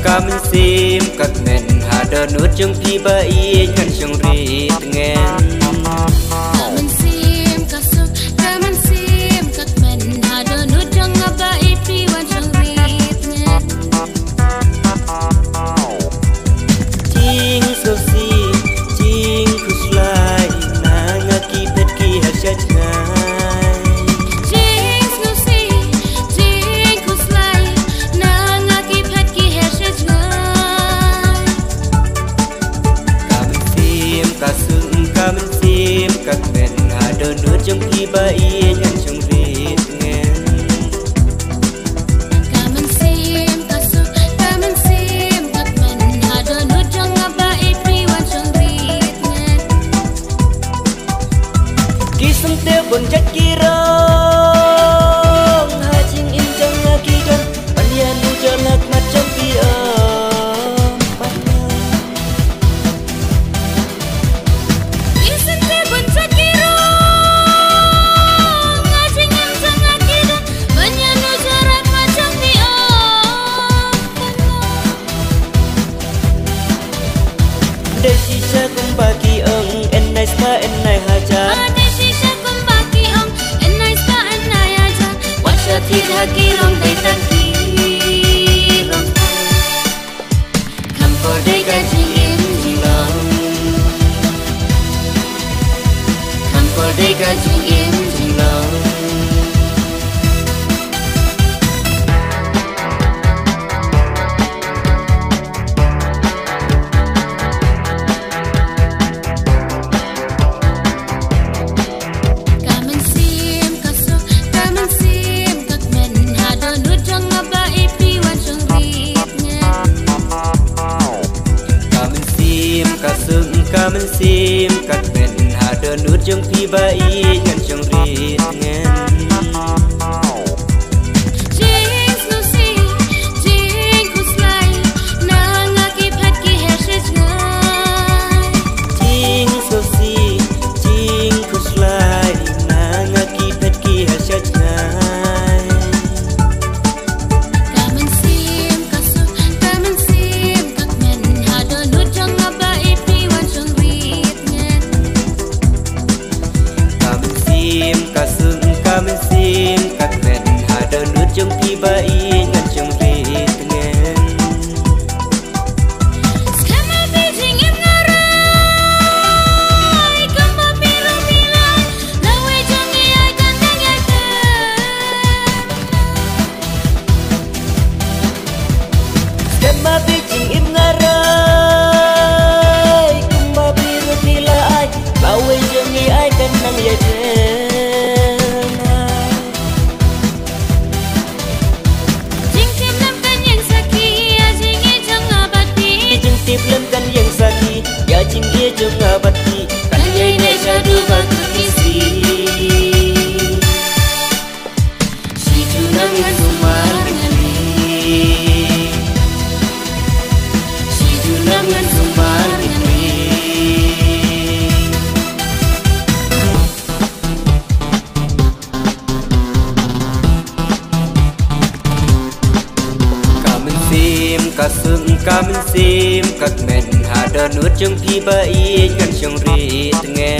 cả mình xem các men hà đơn nuốt trong phi bay ngăn trong rì nghe các men hà đơn nuốt trong phi bay ngăn trong rì nghe kí sung tiêu buồn chắc kí rong hai chinh in trong kí đơn bạn hiền nu cho lạc mặt trong phi Desisha kumbagi ong enai spa enai haja Desisha kumbagi ong enai spa enai haja Washa tira kirong dai taki rong Kampo dai gajing im jilong Kampo dai gajing im jilong cả mình xem các men hà đơn nuốt trong phi bay ngăn trong rì nghe mình xem các men hà đơn nuốt trong phi bay ngăn trong rì nghe Skema bijing im ngarai kumba biru nila ai bawe jangi ai kan nang ye tiếp lâm căn yang saki ya chim dia jong abati kan yai ne shadu batu isi si junang sumar ngani si junang sumar ngani cả mình xem các men hà đơn nuốt trong phi bay ngăn trong rì nghe